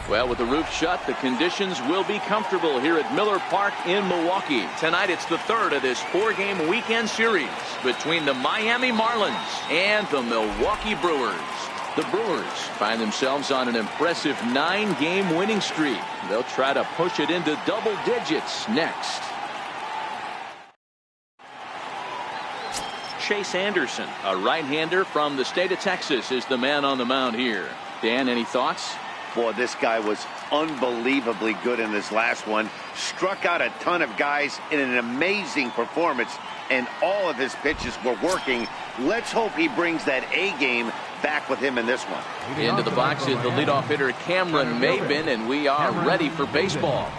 Well, with the roof shut, the conditions will be comfortable here at Miller Park in Milwaukee. Tonight, it's the third of this 4-game weekend series between the Miami Marlins and the Milwaukee Brewers. The Brewers find themselves on an impressive 9-game winning streak. They'll try to push it into double digits next. Chase Anderson, a right-hander from the state of Texas, is the man on the mound here. Dan, any thoughts? Boy, this guy was unbelievably good in this last one. Struck out a ton of guys in an amazing performance, and all of his pitches were working. Let's hope he brings that A game back with him in this one. Into the box is the leadoff hitter Cameron Maybin, and we are ready for baseball.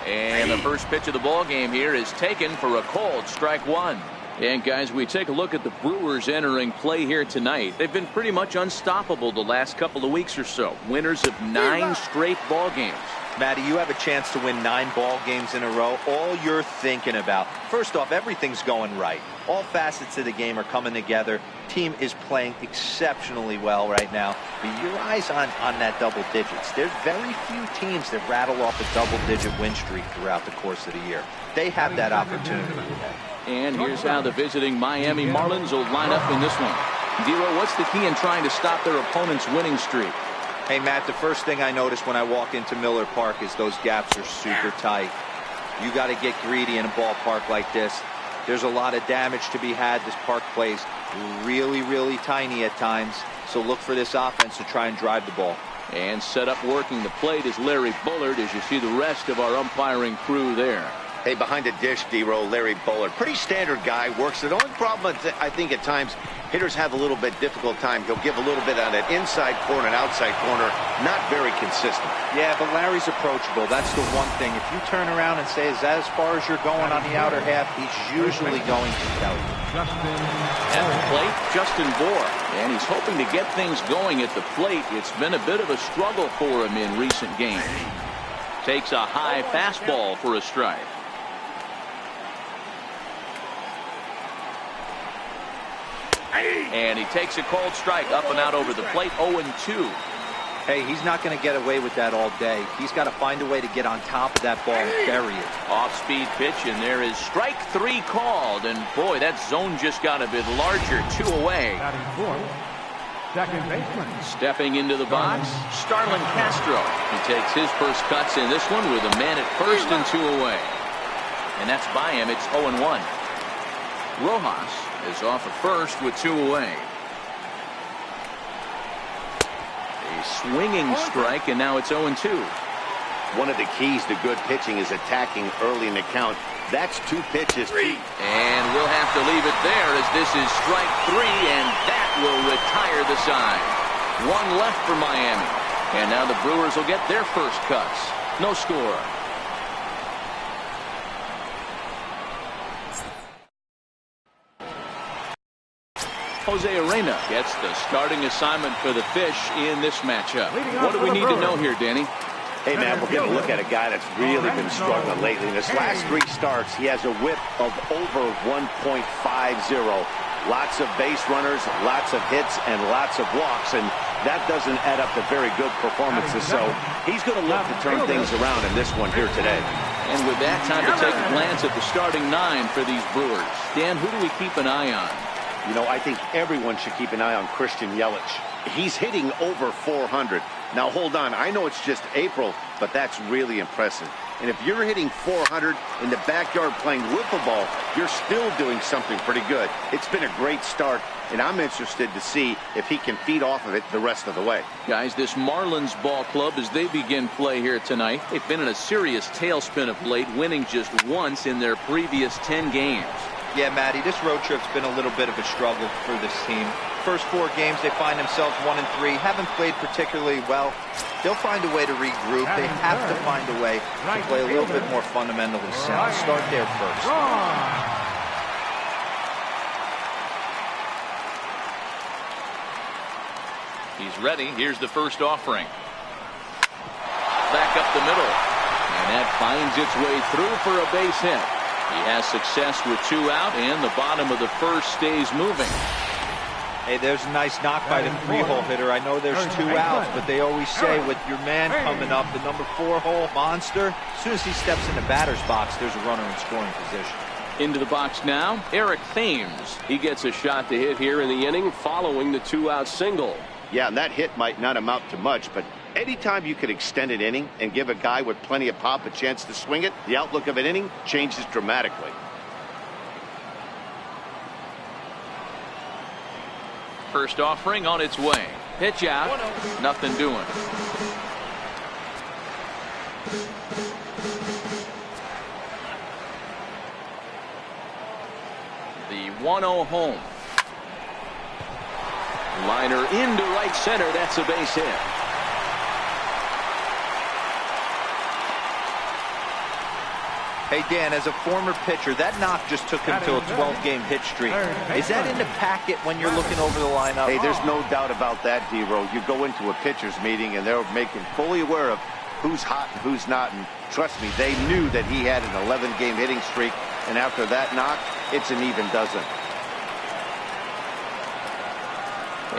And the first pitch of the ball game here is taken for a cold strike one. And guys, we take a look at the Brewers entering play here tonight. They've been pretty much unstoppable the last couple of weeks or so. Winners of 9 straight ball games. Matty, you have a chance to win 9 ball games in a row. All you're thinking about, first off, everything's going right. All facets of the game are coming together. Team is playing exceptionally well right now. But your eyes on that double digits. There's very few teams that rattle off a double-digit win streak throughout the course of the year. They have that opportunity today. And here's how the visiting Miami Marlins will line up in this one. Dero, what's the key in trying to stop their opponent's winning streak? Hey, Matt, the first thing I notice when I walk into Miller Park is those gaps are super tight. You got to get greedy in a ballpark like this. There's a lot of damage to be had. This park plays really, really tiny at times. So look for this offense to try and drive the ball. And set up working the plate is Larry Bullard as you see the rest of our umpiring crew there. Hey, behind the dish, D-Row, Larry Bullard. Pretty standard guy, works. The only problem, I think, at times, hitters have a little bit difficult time. He'll give a little bit on that inside corner and outside corner. Not very consistent. Yeah, but Larry's approachable. That's the one thing. If you turn around and say, is that as far as you're going on the outer half, he's usually going to tell you. At the plate, Justin Bohr. And he's hoping to get things going at the plate. It's been a bit of a struggle for him in recent games. Takes a high fastball for a strike. And he takes a cold strike up and out over the plate, 0-2. Hey, he's not going to get away with that all day. He's got to find a way to get on top of that ball and bury it. Off-speed pitch, and there is strike 3 called. And boy, that zone just got a bit larger, 2 away. Second baseman. Stepping into the box, Starlin Castro. He takes his first cuts in this one with a man at first and 2 away. And that's by him. It's 0-1. Rojas is off at first with 2 away. A swinging strike, and now it's 0-2. One of the keys to good pitching is attacking early in the count. That's 2 pitches. And we'll have to leave it there as this is strike 3, and that will retire the side. 1 left for Miami. And now the Brewers will get their first cuts. No score. Jose Arena gets the starting assignment for the Fish in this matchup. What do we need to know here, Danny? Hey, man, we're getting a look at a guy that's really been struggling lately. In his last 3 starts, he has a whip of over 1.50. Lots of base runners, lots of hits, and lots of walks, and that doesn't add up to very good performances. So he's going to look to turn things around in this one here today. And with that, time to take a glance at the starting 9 for these Brewers. Dan, who do we keep an eye on? You know, I think everyone should keep an eye on Christian Yelich. He's hitting over 400. Now, hold on. I know it's just April, but that's really impressive. And if you're hitting 400 in the backyard playing wiffle ball, you're still doing something pretty good. It's been a great start, and I'm interested to see if he can feed off of it the rest of the way. Guys, this Marlins ball club, as they begin play here tonight, they've been in a serious tailspin of late, winning just once in their previous 10 games. Yeah, Matty, this road trip's been a little bit of a struggle for this team. First 4 games, they find themselves 1-3. Haven't played particularly well. They'll find a way to regroup. They have to find a way to play a little bit more fundamentally sound. Start there first. He's ready. Here's the first offering. Back up the middle. And that finds its way through for a base hit. He has success with 2 out, and the bottom of the first stays moving. Hey, there's a nice knock by the 3-hole hitter. I know there's 2 outs, but they always say with your man coming up, the number 4-hole monster, as soon as he steps in the batter's box, there's a runner in scoring position. Into the box now, Eric Thames. He gets a shot to hit here in the inning following the 2-out single. Yeah, and that hit might not amount to much, but anytime you could extend an inning and give a guy with plenty of pop a chance to swing it, the outlook of an inning changes dramatically. First offering on its way. Pitch out. Nothing doing. The 1-0 home. Liner into right center. That's a base hit. Hey, Dan, as a former pitcher, that knock just took him to a 12-game hit streak. Is that in the packet when you're looking over the lineup? Hey, there's no doubt about that, D-Row. You go into a pitcher's meeting, and they're making fully aware of who's hot and who's not. And trust me, they knew that he had an 11-game hitting streak. And after that knock, it's an even dozen.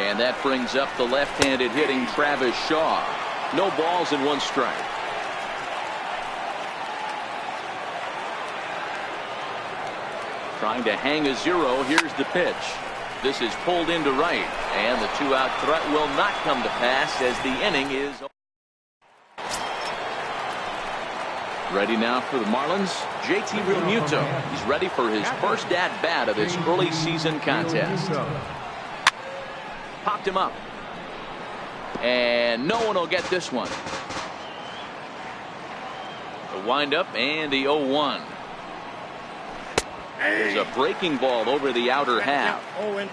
And that brings up the left-handed hitting Travis Shaw. No balls and 1 strike. Trying to hang a 0. Here's the pitch. This is pulled into right. And the 2-out threat will not come to pass as the inning is ready now for the Marlins. JT Realmuto. He's ready for his first at-bat of this early season contest. Popped him up. And no one will get this one. The windup and the 0-1. There's a breaking ball over the outer half. 0-2.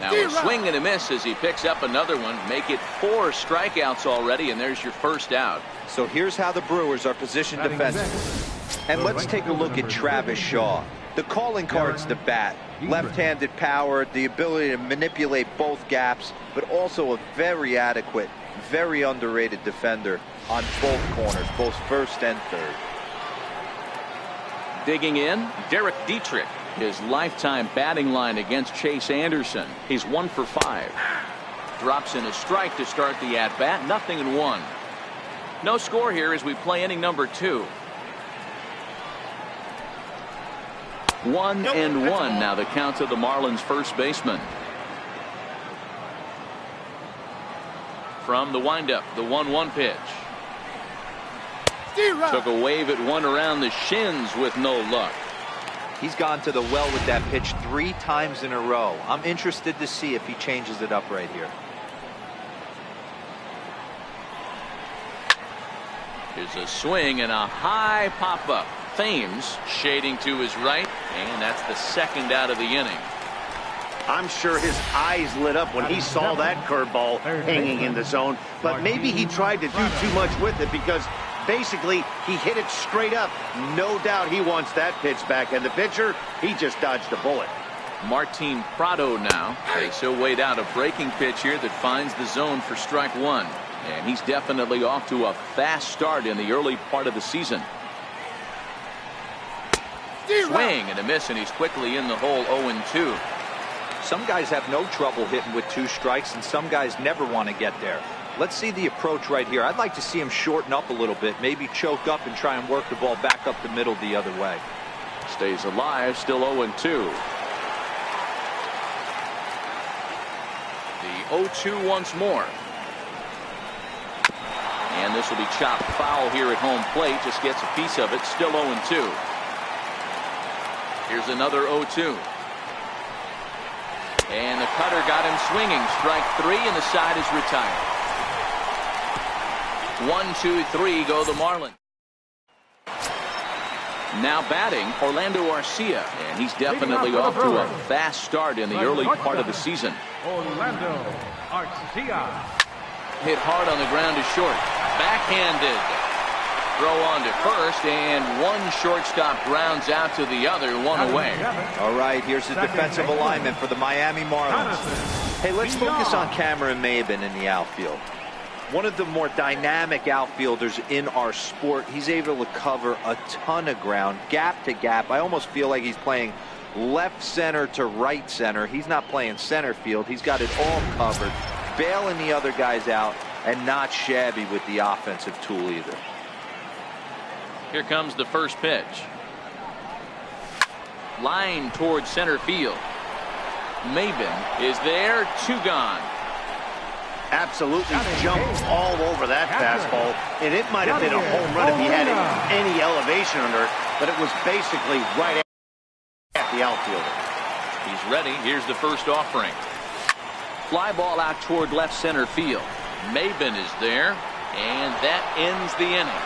Now a swing and a miss as he picks up another one. Make it 4 strikeouts already, and there's your first out. So here's how the Brewers are positioned defensively. And let's take a look at Travis Shaw. The calling card's the bat. Left-handed power, the ability to manipulate both gaps, but also a very adequate, very underrated defender on both corners, both first and third. Digging in, Derek Dietrich. His lifetime batting line against Chase Anderson. He's 1 for 5. Drops in a strike to start the at-bat. 0-1. No score here as we play inning number 2. 1-1 now the count to the Marlins first baseman. From the windup, the 1-1 pitch. Took a wave at one around the shins with no luck. He's gone to the well with that pitch 3 times in a row. I'm interested to see if he changes it up right here. Here's a swing and a high pop-up. Thames shading to his right, and that's the second out of the inning. I'm sure his eyes lit up when he saw that curveball hanging in the zone, but maybe he tried to do too much with it because basically he hit it straight up. No doubt he wants that pitch back, and the pitcher, he just dodged a bullet. Martin Prado now. He'll wait out a breaking pitch here that finds the zone for strike 1, and he's definitely off to a fast start in the early part of the season. Swing and a miss, and he's quickly in the hole. 0-2. Some guys have no trouble hitting with 2 strikes, and some guys never want to get there. Let's see the approach right here. I'd like to see him shorten up a little bit, maybe choke up and try and work the ball back up the middle the other way. Stays alive, still 0-2. The 0-2 once more. And this will be chopped foul here at home plate. Just gets a piece of it. Still 0-2. Here's another 0-2. And the cutter got him swinging. Strike 3, and the side is retired. 1, 2, 3 go the Marlins. Now batting, Orlando Arcia, and he's definitely off to a fast start in the early part of the season. Orlando Arcia. Hit hard on the ground to short. Backhanded. Throw on to first, and one shortstop grounds out to the other, 1 away. All right, here's the defensive alignment for the Miami Marlins. Hey, let's focus on Cameron Maybin in the outfield. One of the more dynamic outfielders in our sport. He's able to cover a ton of ground, gap to gap. I almost feel like he's playing left center to right center. He's not playing center field. He's got it all covered, bailing the other guys out, and not shabby with the offensive tool either. Here comes the first pitch. Line towards center field. Maben is there, 2 gone. Absolutely jumped all over that fastball, and it might have been a home run if he had any elevation under it, but it was basically right at the outfielder. He's ready. Here's the first offering. Fly ball out toward left center field. Maben is there, and that ends the inning.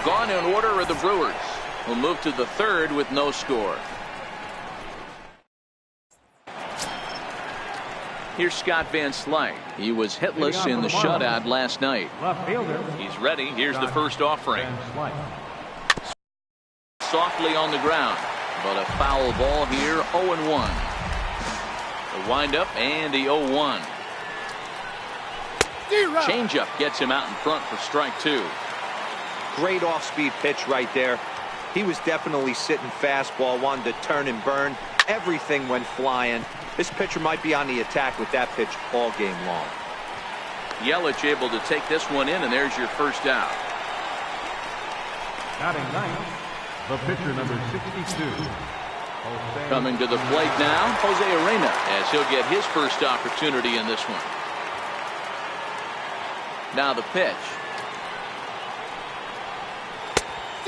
Gone in order are the Brewers, who move to the third with no score. Here's Scott Van Slyke. He was hitless in the shutout last night. He's ready. Here's the first offering. Softly on the ground, but a foul ball here, 0-1. The windup and the 0-1. Changeup gets him out in front for strike 2. Great off-speed pitch right there. He was definitely sitting fastball, wanted to turn and burn. Everything went flying. This pitcher might be on the attack with that pitch all game long. Yelich able to take this one in, and there's your first out. Batting ninth, the pitcher number 62. Coming to the plate now, Jose Arena, as he'll get his first opportunity in this one. Now the pitch.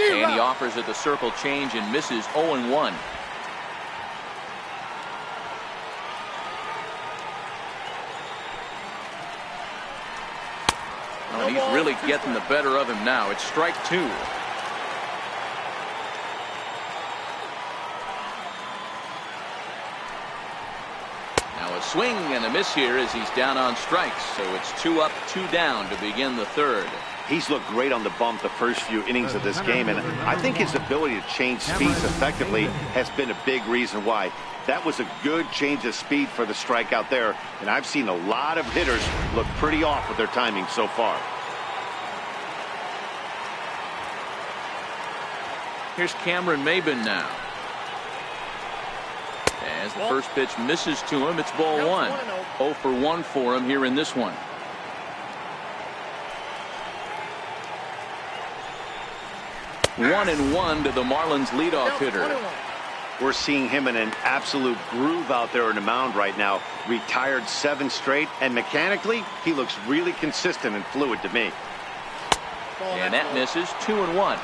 And he offers at the circle change and misses, 0-1. And he's really getting the better of him now. It's strike 2. Now a swing and a miss here as he's down on strikes. So it's 2 up, 2 down to begin the third. He's looked great on the bump the first few innings of this game, and I think his ability to change speeds effectively has been a big reason why. That was a good change of speed for the strikeout there, and I've seen a lot of hitters look pretty off with their timing so far. Here's Cameron Maben now. As the first pitch misses to him, it's ball 1. 0 for 1 for him here in this one. One and 1 to the Marlins leadoff hitter. We're seeing him in an absolute groove out there in the mound right now. Retired 7 straight, and mechanically, he looks really consistent and fluid to me. And that misses, 2-1.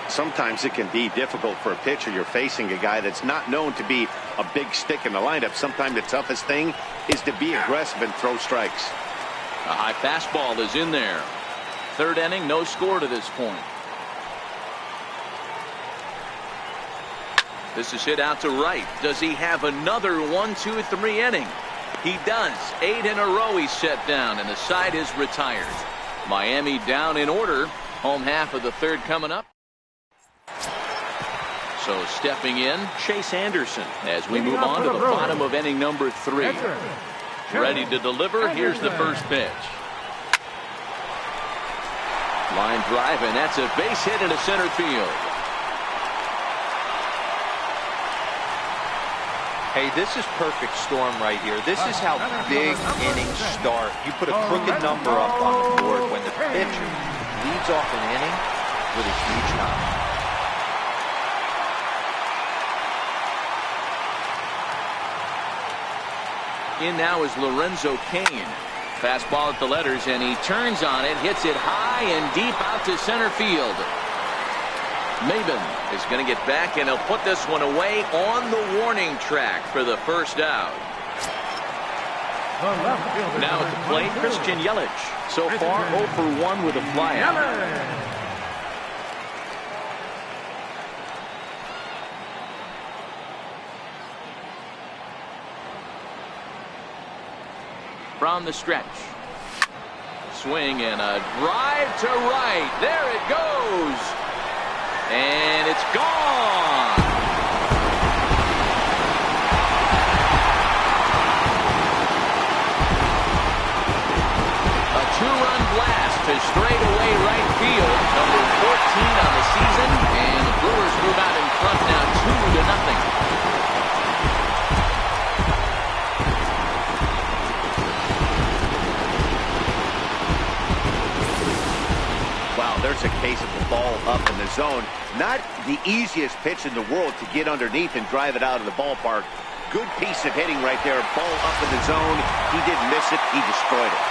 Sometimes it can be difficult for a pitcher. You're facing a guy that's not known to be a big stick in the lineup. Sometimes the toughest thing is to be aggressive and throw strikes. A high fastball is in there. Third inning, no score to this point. This is hit out to right. Does he have another 1-2-3 inning? He does. 8 in a row he's set down, and the side is retired. Miami down in order. Home half of the third coming up. So stepping in, Chase Anderson as we move on to the bottom of inning number 3. Ready to deliver. Here's the first pitch. Line drive, and that's a base hit into center field. Hey, this is perfect storm right here. This is how big innings start. You put a crooked number up on the board when the pitcher leads off an inning with a huge knock. In now is Lorenzo Cain. Fastball at the letters, and he turns on it, hits it high and deep out to center field. Maben is going to get back, and he'll put this one away on the warning track for the first out. Now at the plate, Christian Yelich. So far 0 for 1 with a flyout. From the stretch. Swing and a drive to right. There it goes. And it's gone. A two-run blast to straightaway right field. Number 14 on the season. And the Brewers move out in front now 2-0. There's a case of the ball up in the zone. Not the easiest pitch in the world to get underneath and drive it out of the ballpark. Good piece of hitting right there. Ball up in the zone. He didn't miss it. He destroyed it.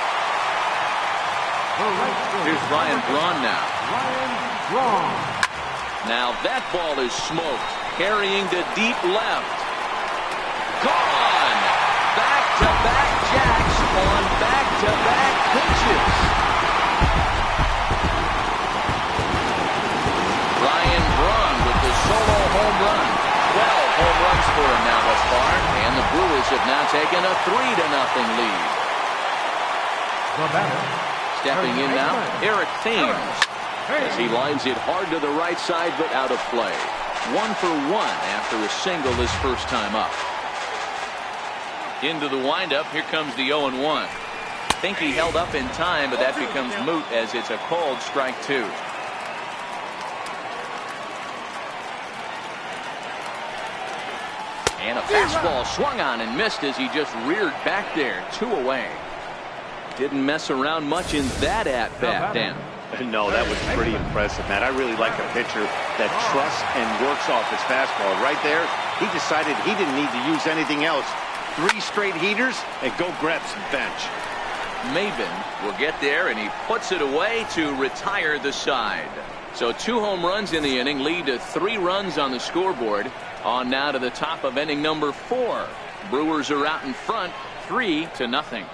Here's Ryan Braun now. Now that ball is smoked. Carrying to deep left. Gone! Back-to-back jacks on back-to-back pitches. Solo home run. 12 home runs for him now thus far. And the Brewers have now taken a 3-0 lead. Stepping in now, Eric Thames. As he lines it hard to the right side, but out of play. 1 for 1 after a single his first time up. Into the windup. Here comes the 0-1. Think he held up in time, but that becomes moot as it's a called strike 2. And a fastball swung on and missed as he just reared back there. 2 away. Didn't mess around much in that at-bat, Dan. No, that was pretty impressive, Matt. I really like a pitcher that trusts and works off his fastball. Right there, he decided he didn't need to use anything else. 3 straight heaters and go grab some bench. Maven will get there, and he puts it away to retire the side. So 2 home runs in the inning lead to 3 runs on the scoreboard. On now to the top of inning number 4. Brewers are out in front 3-0.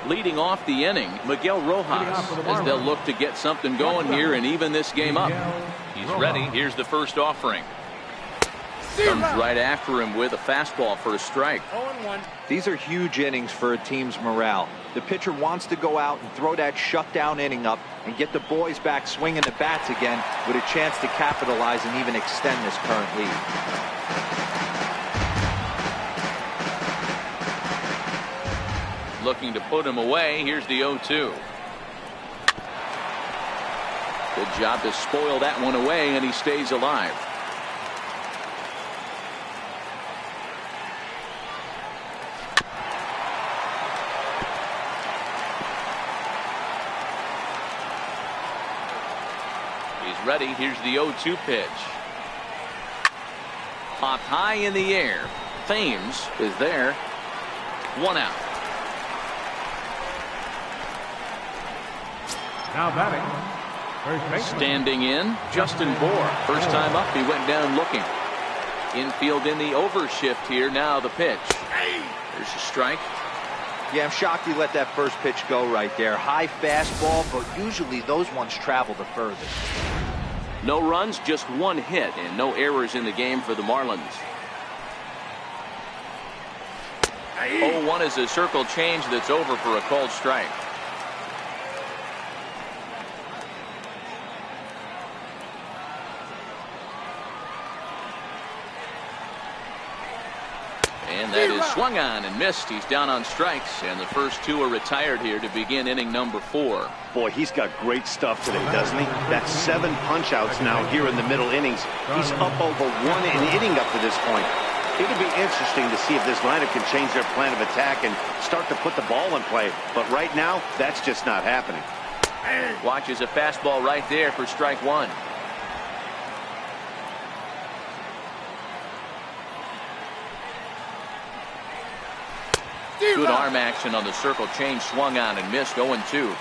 Leading off the inning, Miguel Rojas, as they'll look to get something going here and even this game up. He's ready. Here's the first offering. Comes right after him with a fastball for a strike. 0-1. These are huge innings for a team's morale. The pitcher wants to go out and throw that shutdown inning up and get the boys back swinging the bats again with a chance to capitalize and even extend this current lead. Looking to put him away. Here's the 0-2. Good job to spoil that one away, and he stays alive. Ready. Here's the 0-2 pitch. Popped high in the air. Thames is there. 1 out. Now batting. Standing in, Justin Bour. First time up, he went down looking. Infield in the overshift here. Now the pitch. There's a strike. Yeah, I'm shocked he let that first pitch go right there. High fastball, but usually those ones travel the furthest. No runs, just 1 hit, and no errors in the game for the Marlins. 0-1 is a circle change that's over for a called strike. And that is swung on and missed. He's down on strikes, and the first 2 are retired here to begin inning number 4. Boy, he's got great stuff today, doesn't he? That's 7 punch-outs now here in the middle innings. He's up over 1 inning up to this point. It'll be interesting to see if this lineup can change their plan of attack and start to put the ball in play. But right now, that's just not happening. Watches a fastball right there for strike 1. Good arm action on the circle change, swung on and missed. 0-2.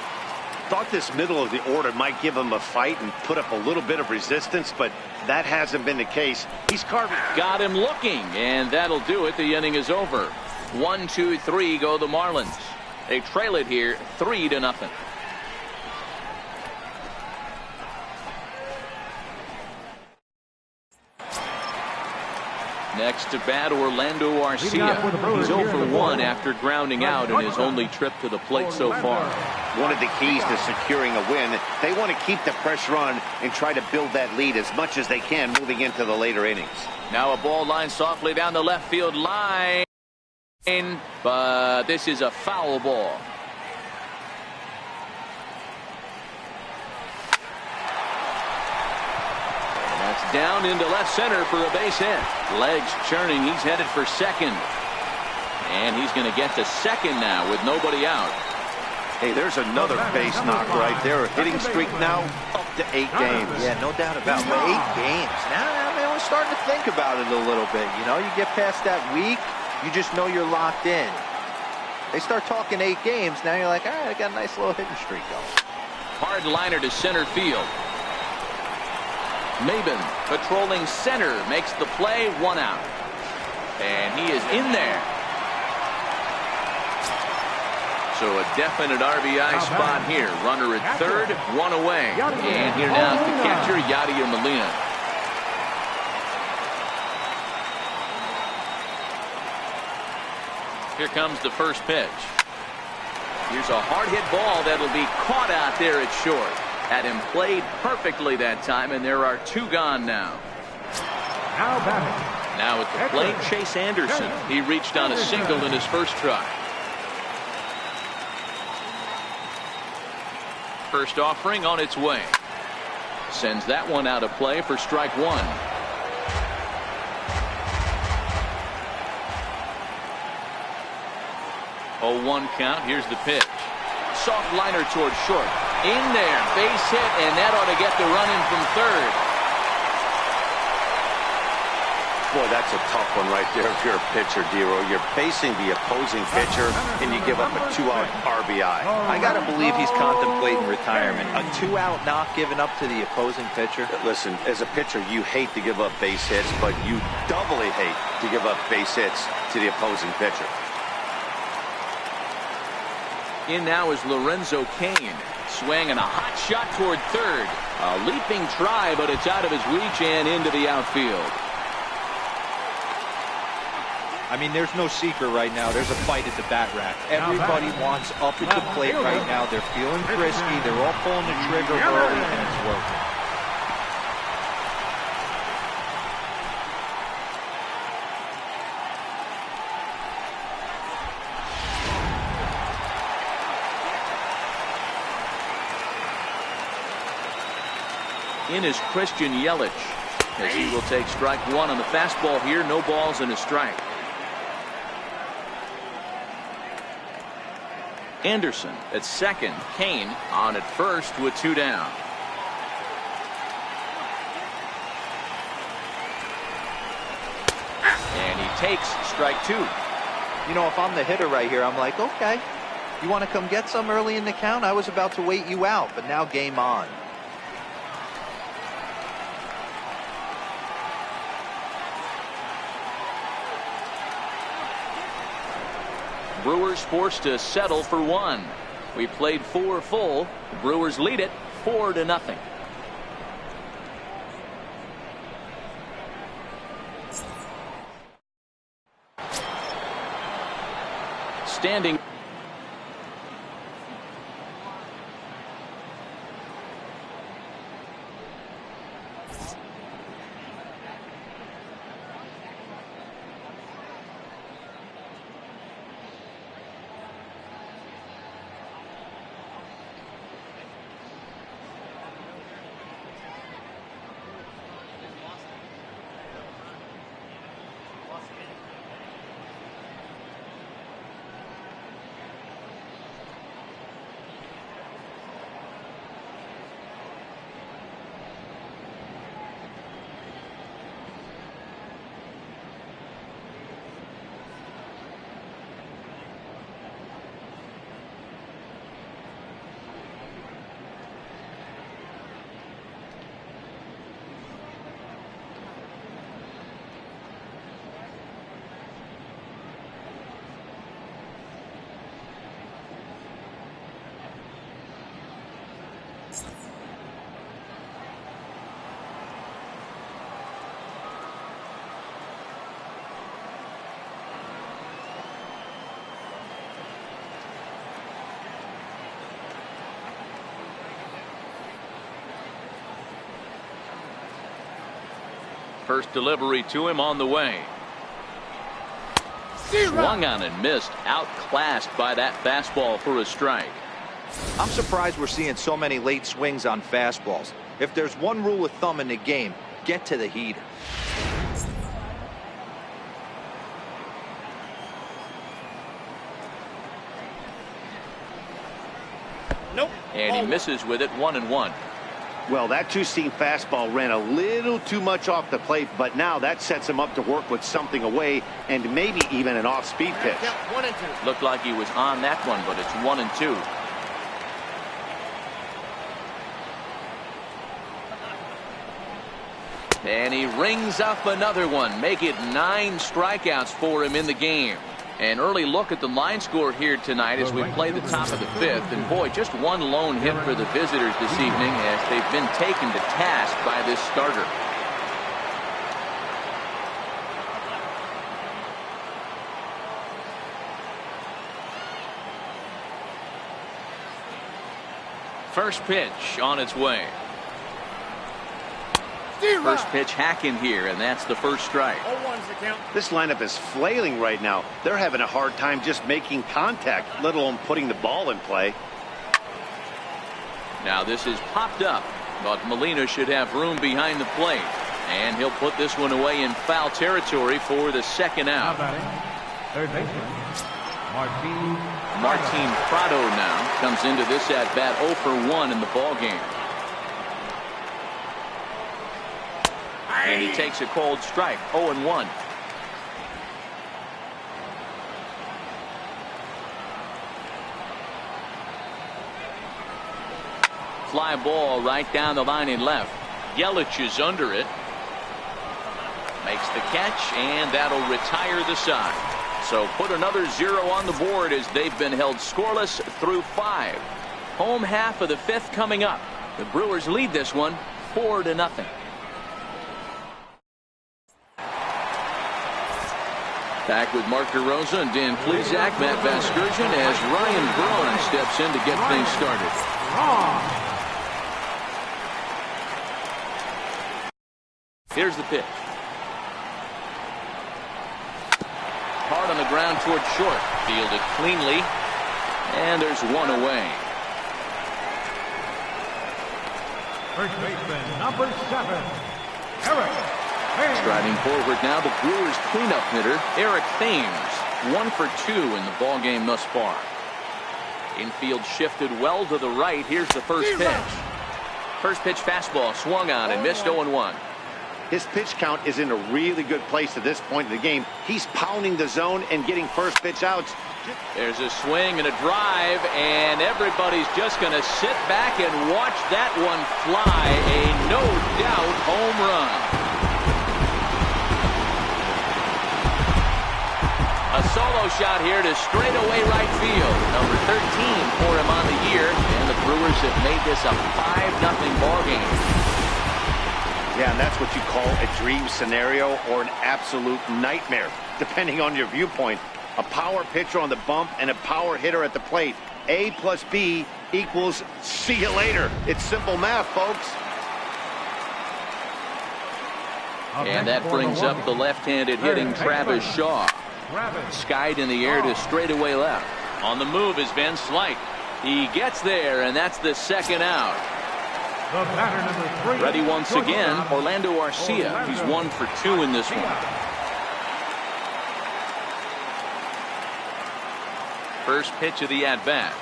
Thought this middle of the order might give him a fight and put up a little bit of resistance, but that hasn't been the case. He's carving. Got him looking, and that'll do it. The inning is over. 1, 2, 3 go the Marlins. They trail it here 3-0. Next to bat, Orlando Arcia. He's 0 for 1 after grounding out in his only trip to the plate so far. One of the keys to securing a win, they want to keep the pressure on and try to build that lead as much as they can moving into the later innings. Now a ball line softly down the left field line. But this is a foul ball. And that's down into left center for a base hit. Legs churning. He's headed for second. And he's going to get to second now with nobody out. Hey, there's another base knock right there. A hitting streak now up to 8 games. Yeah, no doubt about it. 8 games. Now we're starting to think about it a little bit. You know, you get past that week, you just know you're locked in. They start talking 8 games, now you're like, all right, I got a nice little hitting streak going. Hard liner to center field. Maben patrolling center makes the play, 1 out. And he is in there. So a definite RBI spot here. Runner at third, 1 away. And here now is the catcher, Yadier Molina. Here comes the first pitch. Here's a hard hit ball that'll be caught out there at short. Had him played perfectly that time, and there are 2 gone now. Now at the plate, Chase Anderson. He reached on a single in his first try. First offering on its way. Sends that one out of play for strike 1. 0-1 count. Here's the pitch. Soft liner towards short. In there. Base hit, and that ought to get the run in from third. Boy, that's a tough one right there if you're a pitcher, Dero. You're facing the opposing pitcher, and you give up a 2-out RBI. I got to believe he's contemplating retirement. A 2-out knock given up to the opposing pitcher. Listen, as a pitcher, you hate to give up base hits, but you doubly hate to give up base hits to the opposing pitcher. In now is Lorenzo Cain. Swinging a hot shot toward third. A leaping try, but it's out of his reach and into the outfield. I mean, there's no secret right now. There's a fight at the bat rack. Everybody wants up at the plate right now. They're feeling frisky. They're all pulling the trigger early, and it's working. In is Christian Yelich, as he will take strike 1 on the fastball here. No balls and a strike. Anderson at second. Cain on at first with 2 down. And he takes strike 2. You know, if I'm the hitter right here, I'm like, okay, you want to come get some early in the count? I was about to wait you out, but now game on. Brewers forced to settle for 1. We played 4 full. The Brewers lead it 4-0. Standing. First delivery to him on the way. Swung on and missed. Outclassed by that fastball for a strike. I'm surprised we're seeing so many late swings on fastballs. If there's one rule of thumb in the game, get to the heater. Nope. And he misses with it, 1-1. Well, that two-seam fastball ran a little too much off the plate, but now that sets him up to work with something away and maybe even an off-speed pitch. 1-2. Looked like he was on that one, but it's 1-2. And he rings up another one. Make it 9 strikeouts for him in the game. An early look at the line score here tonight as we play the top of the 5th. And boy, just one lone hit for the visitors this evening as they've been taken to task by this starter. First pitch on its way. First pitch hack in here, and that's the first strike. This lineup is flailing right now. They're having a hard time just making contact, let alone putting the ball in play. Now this is popped up, but Molina should have room behind the plate. And he'll put this one away in foul territory for the second out. Third baseman, Martin Prado now comes into this at-bat 0 for 1 in the ballgame. And he takes a cold strike, 0-1. Fly ball right down the line in left. Yelich is under it. Makes the catch, and that'll retire the side. So put another 0 on the board as they've been held scoreless through 5. Home half of the 5th coming up. The Brewers lead this one 4-0. Back with Mark DeRosa and Dan Plesac, Matt Vasgersian as Ryan Braun steps in to get things started. Here's the pitch. Hard on the ground toward short. Fielded cleanly. And there's one away. First baseman, number 7, Eric. Striding forward now, the Brewers cleanup hitter, Eric Thames. 1 for 2 in the ballgame thus far. Infield shifted well to the right. Here's the first pitch. First pitch fastball swung on and missed 0-1. His pitch count is in a really good place at this point in the game. He's pounding the zone and getting first pitch outs. There's a swing and a drive, and everybody's just going to sit back and watch that one fly. A no-doubt home run. A solo shot here to straightaway right field. Number 13 for him on the year, and the Brewers have made this a 5-0 ball game. Yeah, and that's what you call a dream scenario or an absolute nightmare, depending on your viewpoint. A power pitcher on the bump and a power hitter at the plate. A plus B equals see you later. It's simple math, folks. And that brings up the left-handed hitting Travis Shaw. Skied in the air to straightaway left. On the move is Van Slyke. He gets there, and that's the second out. The batter, number 3. Ready once again, Orlando Arcia. He's 1 for 2 in this one. First pitch of the at-bat.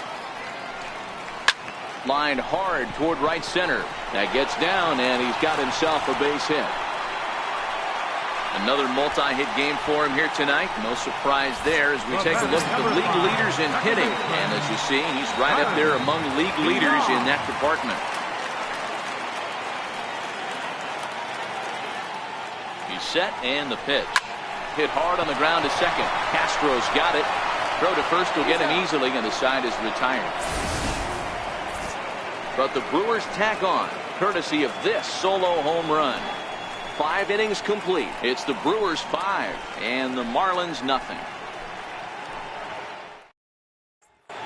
Lined hard toward right center. That gets down, and he's got himself a base hit. Another multi-hit game for him here tonight. No surprise there as we take a look at the league leaders in hitting. And as you see, he's right up there among league leaders in that department. He's set, and the pitch. Hit hard on the ground to second. Castro's got it. Throw to first will get him easily, and the side is retired. But the Brewers tack on, courtesy of this solo home run. 5 innings complete. It's the Brewers 5 and the Marlins nothing.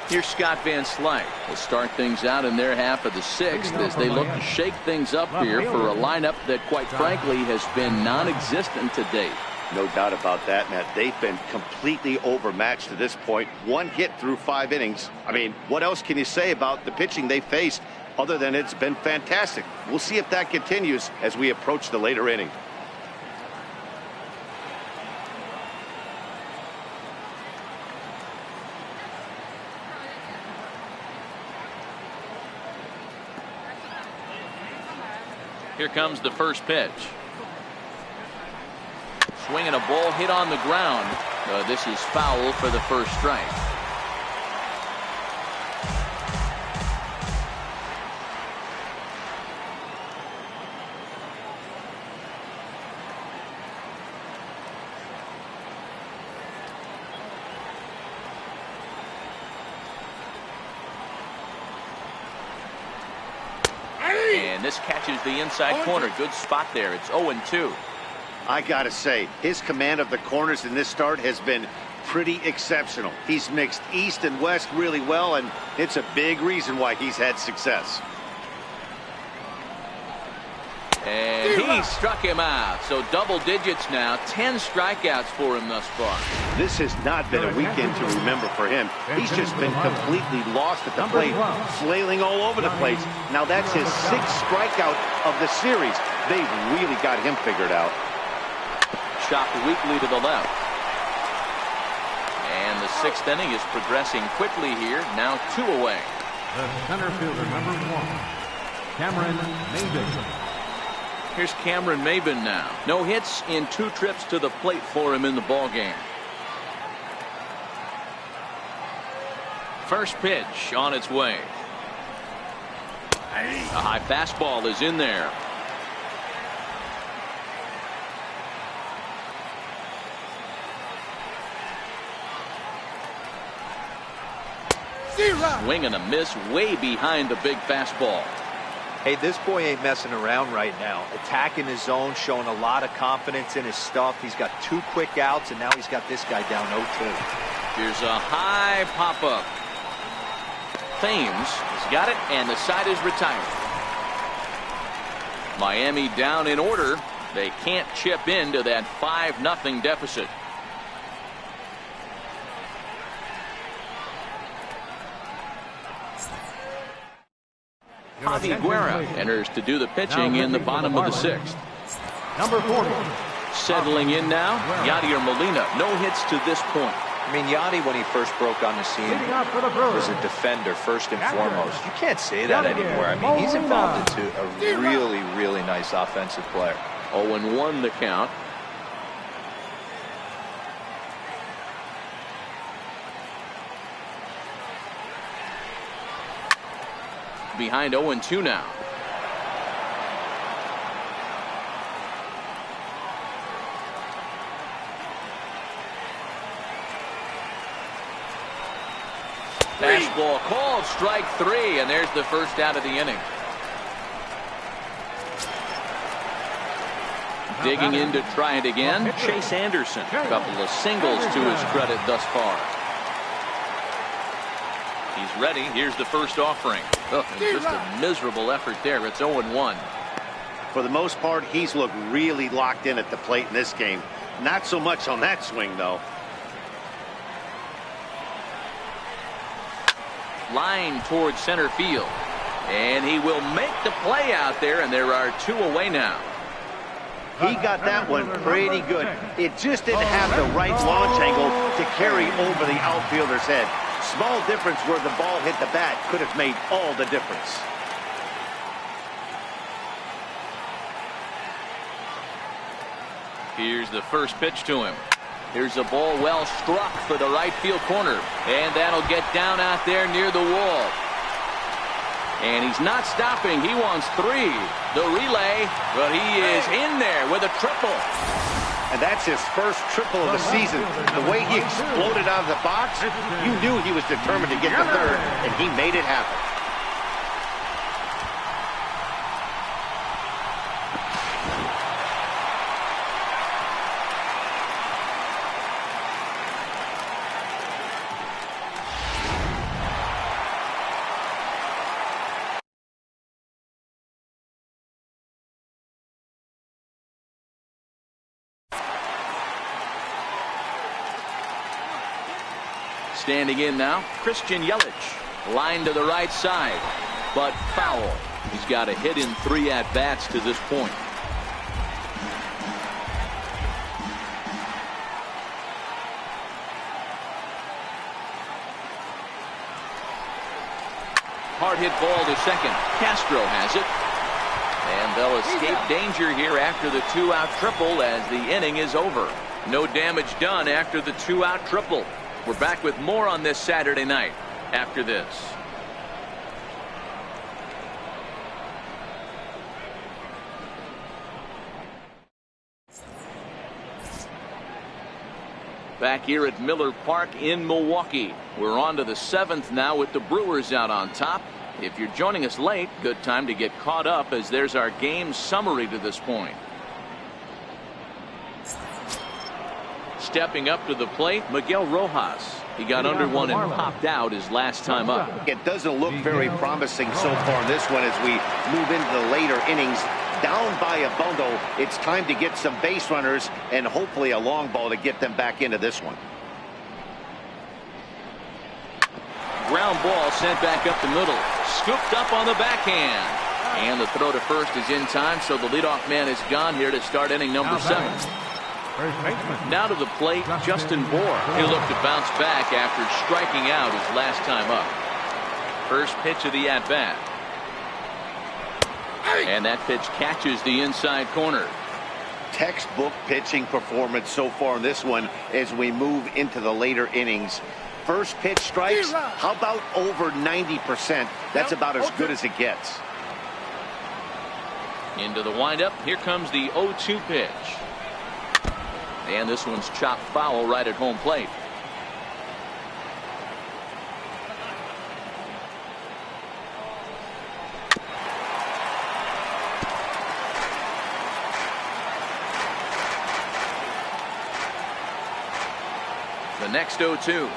Here's Scott Van Slyke. Will start things out in their half of the 6th as they look to shake things up here for a lineup that quite frankly has been non-existent to date. No doubt about that, Matt. They've been completely overmatched to this point. One hit through 5 innings. I mean, what else can you say about the pitching they faced other than it's been fantastic? We'll see if that continues as we approach the later inning. Here comes the first pitch. Swinging a ball hit on the ground. This is foul for the first strike. And this catches the inside corner. Good spot there. It's 0-2. I gotta say, his command of the corners in this start has been pretty exceptional. He's mixed east and west really well, and it's a big reason why he's had success. And he struck him out. So double digits now. 10 strikeouts for him thus far. This has not been a weekend to remember for him. He's just been completely lost at the plate, flailing all over the place. Now that's his 6th strikeout of the series. They've really got him figured out. Chopped weakly to the left. And the 6th inning is progressing quickly here. Now 2 away. The center fielder, number 1, Cameron Maybin. Here's Cameron Maybin now. No hits in 2 trips to the plate for him in the ballgame. First pitch on its way. A high fastball is in there. Swing and a miss way behind the big fastball. Hey, this boy ain't messing around right now. Attacking his zone, showing a lot of confidence in his stuff. He's got 2 quick outs, and now he's got this guy down 0-2. Here's a high pop-up. Thames has got it, and the side is retired. Miami down in order. They can't chip into that 5-0 deficit. Javi Guerra enters to do the pitching in the bottom of the 6th. Number 40. Settling in now, Yadier Molina. No hits to this point. I mean, Yadi, when he first broke on the scene, was a defender first and foremost. You can't say that anymore. I mean, he's evolved into a really, really nice offensive player. 0-1 the count. Behind 0-2 now. Fastball called, strike 3, and there's the first out of the inning. Digging in to try it again, Chase Anderson. A couple of singles to his credit thus far. He's ready. Here's the first offering. Oh, just a miserable effort there. It's 0-1. For the most part, he's looked really locked in at the plate in this game. Not so much on that swing, though. Line towards center field. And he will make the play out there, and there are 2 away now. He got that one pretty good. It just didn't have the right launch angle to carry over the outfielder's head. Small difference where the ball hit the bat could have made all the difference. Here's the first pitch to him. Here's a ball well struck for the right field corner. And that'll get down out there near the wall. And he's not stopping. He wants 3. The relay, but he is in there with a triple. And that's his first triple of the season. The way he exploded out of the box, you knew he was determined to get the 3rd, and he made it happen. Standing in now, Christian Yelich. Line to the right side, but foul. He's got a hit in 3 at-bats to this point. Hard hit ball to second. Castro has it. And they'll escape danger here after the 2-out triple as the inning is over. No damage done after the 2-out triple. We're back with more on this Saturday night after this. Back here at Miller Park in Milwaukee. We're on to the 7th now with the Brewers out on top. If you're joining us late, good time to get caught up as there's our game summary to this point. Stepping up to the plate, Miguel Rojas. He got under one and popped out his last time up. It doesn't look very promising so far in this one as we move into the later innings. Down by a bundle, it's time to get some base runners and hopefully a long ball to get them back into this one. Ground ball sent back up the middle. Scooped up on the backhand. And the throw to first is in time, so the leadoff man is gone here to start inning number 7. Now to the plate, Justin Bour. He'll look to bounce back after striking out his last time up. First pitch of the at-bat. And that pitch catches the inside corner. Textbook pitching performance so far in this one as we move into the later innings. First pitch strikes, how about over 90%? That's about as good as it gets. Into the windup, here comes the 0-2 pitch. And this one's chopped foul right at home plate. The next 0-2.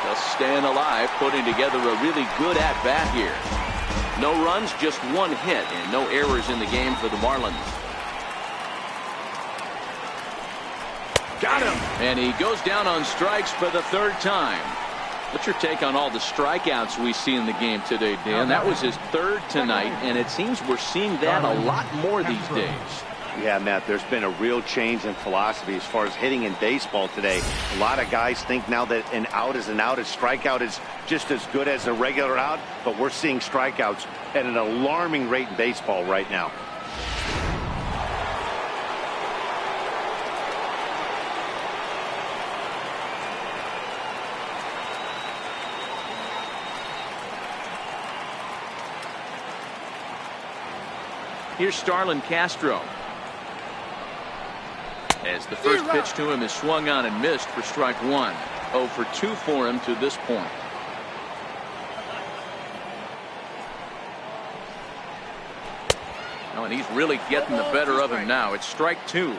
Just staying alive, putting together a really good at-bat here. No runs, just one hit, and no errors in the game for the Marlins. Got him! And he goes down on strikes for the 3rd time. What's your take on all the strikeouts we see in the game today, Dan? That was his 3rd tonight, and it seems we're seeing that a lot more these days. Yeah, Matt, there's been a real change in philosophy as far as hitting in baseball today. A lot of guys think now that an out is an out, a strikeout is just as good as a regular out, but we're seeing strikeouts at an alarming rate in baseball right now. Here's Starlin Castro. As the first pitch to him is swung on and missed for strike 1. 0 for 2 for him to this point. Oh, and he's really getting the better of him now. It's strike 2.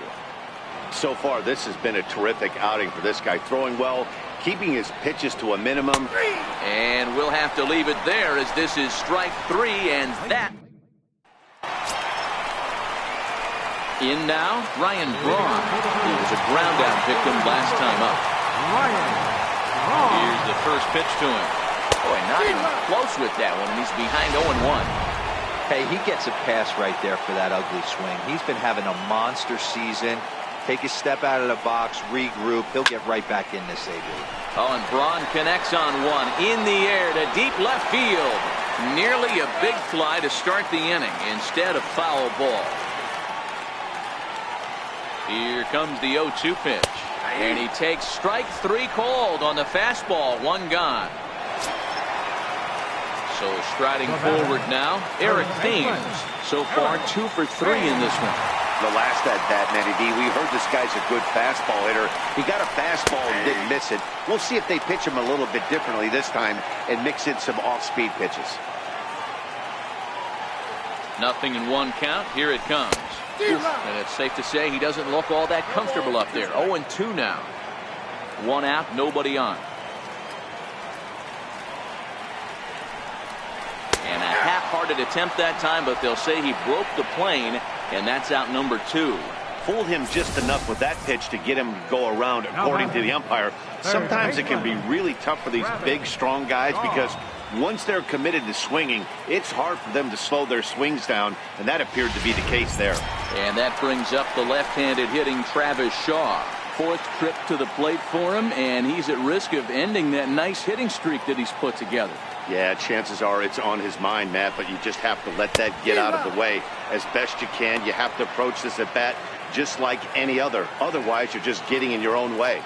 So far, this has been a terrific outing for this guy. Throwing well, keeping his pitches to a minimum. And we'll have to leave it there as this is strike 3, and that. In now, Ryan Braun. He was a ground-out victim last time up. Here's the first pitch to him. Boy, not even close with that one, and he's behind 0-1. Hey, he gets a pass right there for that ugly swing. He's been having a monster season. Take a step out of the box, regroup. He'll get right back in this A-League. Oh, and Braun connects on one. In the air to deep left field. Nearly a big fly to start the inning instead of foul ball. Here comes the 0-2 pitch. And he takes strike 3 called on the fastball. 1 gone. So striding forward now, Eric Thames. So far 2 for 3 in this one. The last at bat, Matty D, we heard this guy's a good fastball hitter. He got a fastball and didn't miss it. We'll see if they pitch him a little bit differently this time and mix in some off-speed pitches. Nothing in 1 count. Here it comes. And it's safe to say he doesn't look all that comfortable up there. 0-2 now. 1 out, nobody on. And a half-hearted attempt that time, but they'll say he broke the plane, and that's out number 2. fooled him just enough with that pitch to get him to go around, according to the umpire. Sometimes it can be really tough for these big, strong guys because once they're committed to swinging, it's hard for them to slow their swings down, and that appeared to be the case there. And that brings up the left-handed hitting Travis Shaw. Fourth trip to the plate for him, and he's at risk of ending that nice hitting streak that he's put together. Yeah, chances are it's on his mind, Matt, but you just have to let that get out of the way as best you can. You have to approach this at bat just like any other. Otherwise, you're just getting in your own way.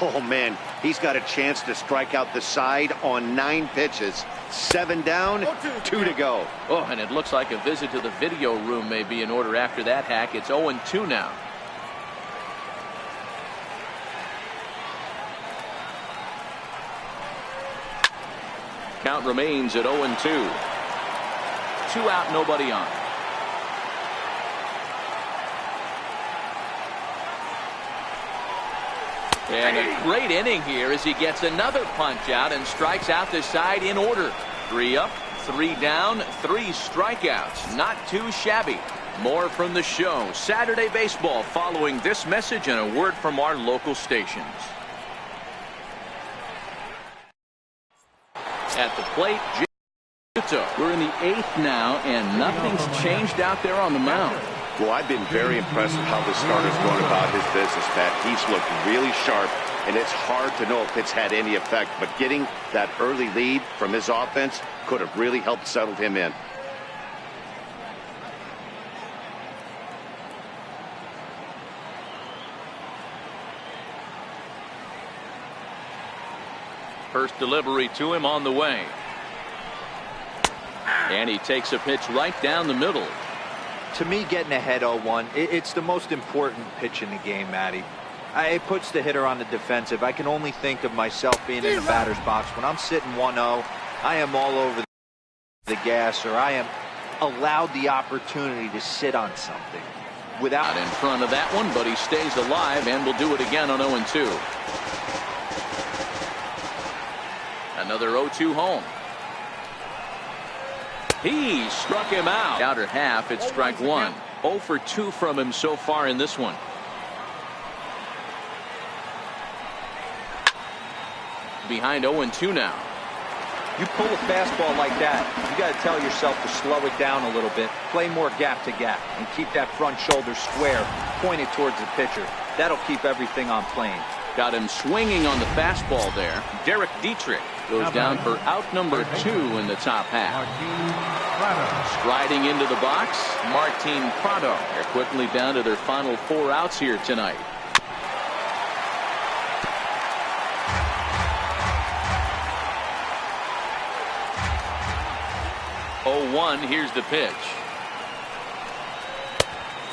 Oh, man, he's got a chance to strike out the side on 9 pitches. 7 down, 2 to go. Oh, and it looks like a visit to the video room may be in order after that hack. It's 0-2 now. Count remains at 0-2. 2 out, nobody on. And a great inning here as he gets another punch out and strikes out the side in order. 3 up, 3 down, 3 strikeouts. Not too shabby. More from the show. Saturday baseball following this message and a word from our local stations. At the plate, we're in the 8th now, and nothing's changed out there on the mound. Well, I've been very impressed with how this starter's going about his business, Pat. He's looked really sharp, and it's hard to know if it's had any effect, but getting that early lead from his offense could have really helped settle him in. First delivery to him on the way. And he takes a pitch right down the middle. To me, getting ahead 0-1, it's the most important pitch in the game, Matty. It puts the hitter on the defensive. I can only think of myself being in the batter's box. When I'm sitting 1-0, I am all over the gas, or I am allowed the opportunity to sit on something. Without in front of that one, but he stays alive and will do it again on 0-2. Another 0-2 home. He struck him out. Outer half, it's strike 1. 0 for 2 from him so far in this one. Behind 0-2 now. You pull a fastball like that, you got to tell yourself to slow it down a little bit, play more gap to gap, and keep that front shoulder square, pointed towards the pitcher. That'll keep everything on plane. Got him swinging on the fastball there. Derek Dietrich goes down for out number 2 in the top half. Striding into the box, Martin Prado. They're quickly down to their final 4 outs here tonight. Here's the pitch.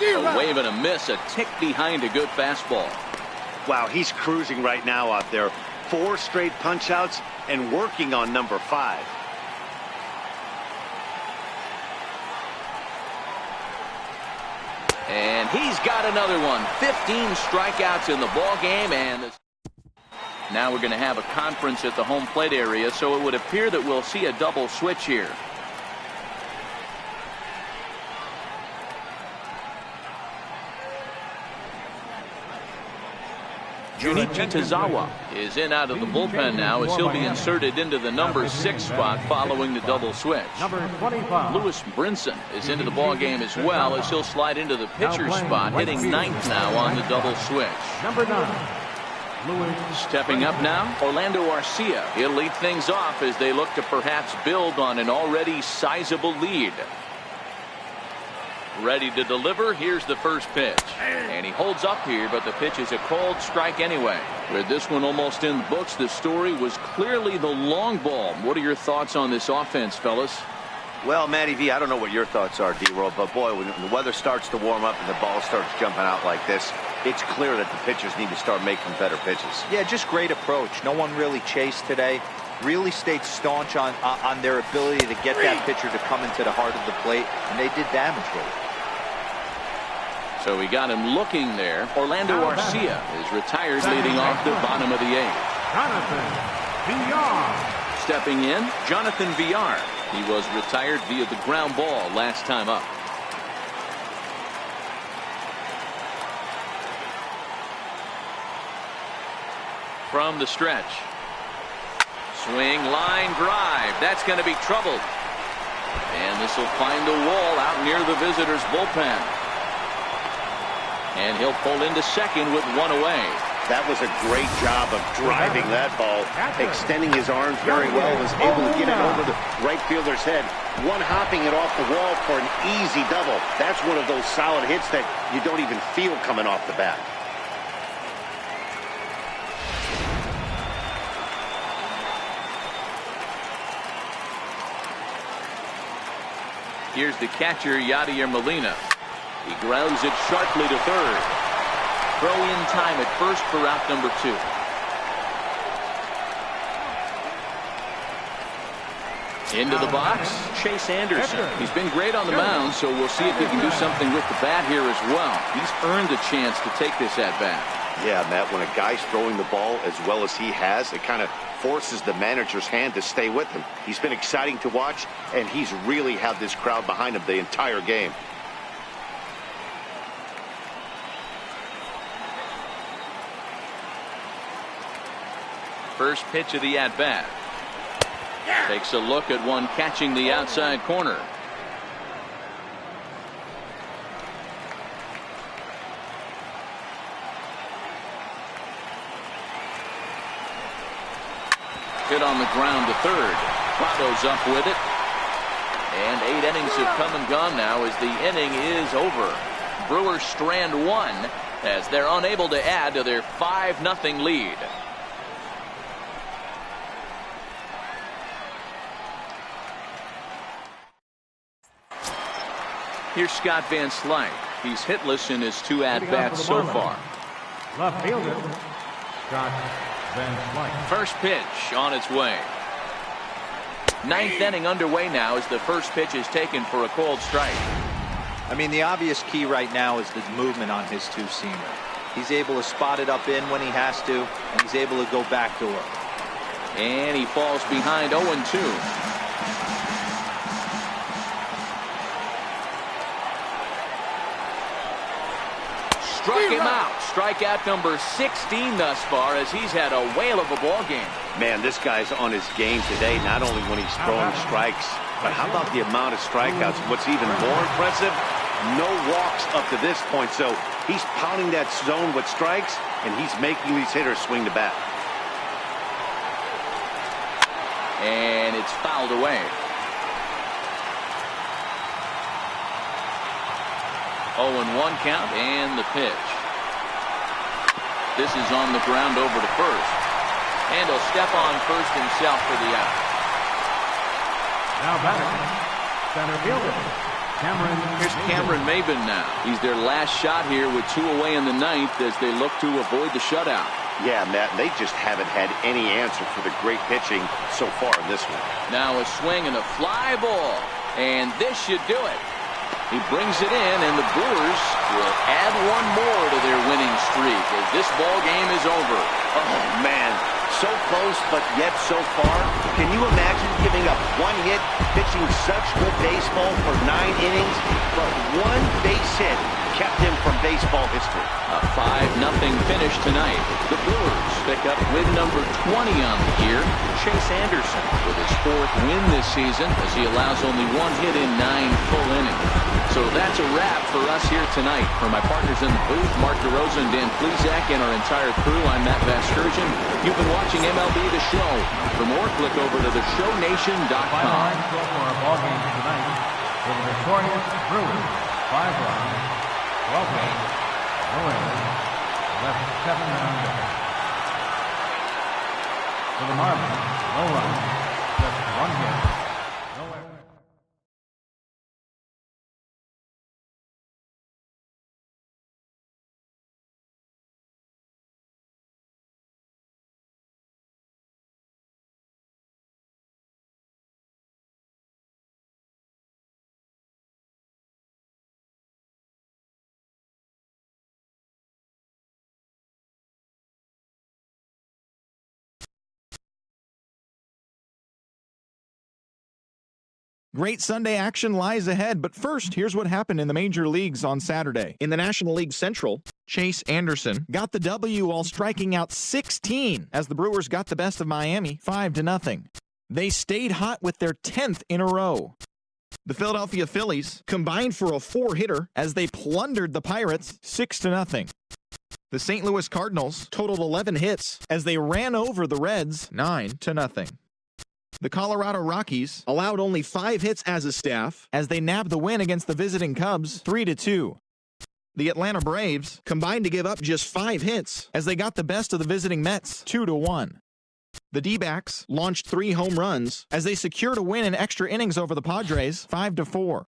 A wave and a miss, a tick behind a good fastball. Wow, he's cruising right now out there. 4 straight punch outs and working on number 5. And he's got another one. 15 strikeouts in the ball game, and now we're going to have a conference at the home plate area, so it would appear that we'll see a double switch here. Junichi Tazawa is in out of the bullpen now as he'll be inserted into the number 6 spot following the double switch. Number 25. Lewis Brinson is into the ball game as well as he'll slide into the pitcher spot, hitting 9th now on the double switch. Number 9. Lewis. Stepping up now, Orlando Arcia. He'll lead things off as they look to perhaps build on an already sizable lead. Ready to deliver. Here's the first pitch. And he holds up here, but the pitch is a called strike anyway. With this one almost in the books, the story was clearly the long ball. What are your thoughts on this offense, fellas? Well, Matty V, I don't know what your thoughts are, D-Roll, but boy, when the weather starts to warm up and the ball starts jumping out like this, it's clear that the pitchers need to start making better pitches. Yeah, just great approach. No one really chased today. Really stayed staunch on their ability to get that pitcher to come into the heart of the plate, and they did damage with it. So we got him looking there. Orlando Arcia is retired, leading off the bottom of the 8th. Jonathan Villar. Stepping in, Jonathan Villar. He was retired via the ground ball last time up. from the stretch. Swing, line drive. That's going to be troubled. And this will find the wall out near the visitors' bullpen. And he'll pull into second with one away. That was a great job of driving that ball, extending his arms very well, was able to get it over the right fielder's head, one-hopping it off the wall for an easy double. That's one of those solid hits that you don't even feel coming off the bat. Here's the catcher, Yadier Molina. He grounds it sharply to third. Throw in time at first for out number 2. Into the box, Chase Anderson. He's been great on the mound, so we'll see if he can do something with the bat here as well. He's earned a chance to take this at bat. Yeah, Matt, when a guy's throwing the ball as well as he has, it kind of forces the manager's hand to stay with him. He's been exciting to watch, and he's really had this crowd behind him the entire game. First pitch of the at-bat. Takes a look at one catching the outside corner. Hit on the ground to third. Prado's up with it. And 8 innings have come and gone now as the inning is over. Brewers strand 1 as they're unable to add to their 5-0 lead. Here's Scott Van Slyke. He's hitless in his 2 at-bats so far. Left fielder, Scott Van Slyke. First pitch on its way. 9th inning underway now as the first pitch is taken for a cold strike. I mean, the obvious key right now is the movement on his two-seamer. He's able to spot it up in when he has to, and he's able to go backdoor. And he falls behind 0-2. Struck him out. Strikeout number 16 thus far as he's had a whale of a ball game. Man, this guy's on his game today, not only when he's throwing strikes, but how about the amount of strikeouts? What's even more impressive, no walks up to this point. So he's pounding that zone with strikes, and he's making these hitters swing the bat. And it's fouled away. 0-1 count and the pitch. This is on the ground over to first. And he'll step on first himself for the out. Now batting, center fielder, Cameron. Here's Cameron Maybin now. He's their last shot here with 2 away in the 9th as they look to avoid the shutout. Yeah, Matt, they just haven't had any answer for the great pitching so far in this one. Now a swing and a fly ball. And this should do it. He brings it in, and the Brewers will add 1 more to their winning streak as this ball game is over. Oh, man, so close, but yet so far. Can you imagine giving up 1 hit, pitching such good baseball for 9 innings, but 1 base hit kept him from baseball history? A 5-0 finish tonight. The Brewers pick up win number 20 on the year. Chase Anderson with his 4th win this season as he allows only 1 hit in 9 full innings. So that's a wrap for us here tonight. For my partners in the booth, Mark DeRosa and Dan Plesac, and our entire crew, I'm Matt Vasgersian. You've been watching MLB The Show. For more, click over to theshownation.com. Final line score for our ball game tonight. For the victorious Brewers, 5 runs, 12 hits, no errors, left 7 on base. For the Marlins, no runs, just 1 hit. Great Sunday action lies ahead, but first, here's what happened in the major leagues on Saturday. In the National League Central, Chase Anderson got the W while striking out 16 as the Brewers got the best of Miami 5-0. They stayed hot with their 10th in a row. The Philadelphia Phillies combined for a 4-hitter as they plundered the Pirates 6-0. The St. Louis Cardinals totaled 11 hits as they ran over the Reds 9-0. The Colorado Rockies allowed only 5 hits as a staff as they nabbed the win against the visiting Cubs 3-2. The Atlanta Braves combined to give up just 5 hits as they got the best of the visiting Mets 2-1. The D-backs launched 3 home runs as they secured a win in extra innings over the Padres 5-4.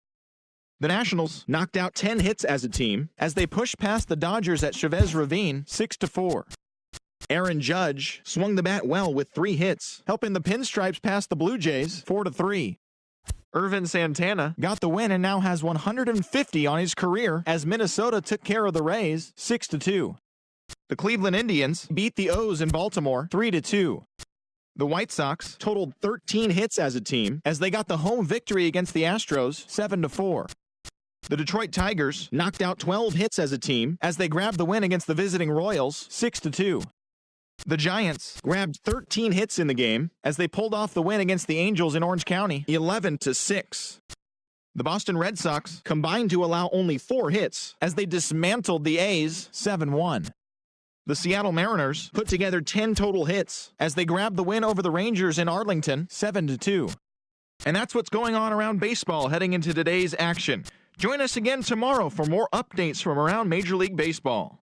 The Nationals knocked out 10 hits as a team as they pushed past the Dodgers at Chavez Ravine 6-4. Aaron Judge swung the bat well with 3 hits, helping the Pinstripes pass the Blue Jays 4-3. Irvin Santana got the win and now has 150 on his career as Minnesota took care of the Rays 6-2. The Cleveland Indians beat the O's in Baltimore 3-2. The White Sox totaled 13 hits as a team as they got the home victory against the Astros 7-4. The Detroit Tigers knocked out 12 hits as a team as they grabbed the win against the visiting Royals 6-2. The Giants grabbed 13 hits in the game as they pulled off the win against the Angels in Orange County 11-6. The Boston Red Sox combined to allow only 4 hits as they dismantled the A's 7-1. The Seattle Mariners put together 10 total hits as they grabbed the win over the Rangers in Arlington 7-2. And that's what's going on around baseball heading into today's action. Join us again tomorrow for more updates from around Major League Baseball.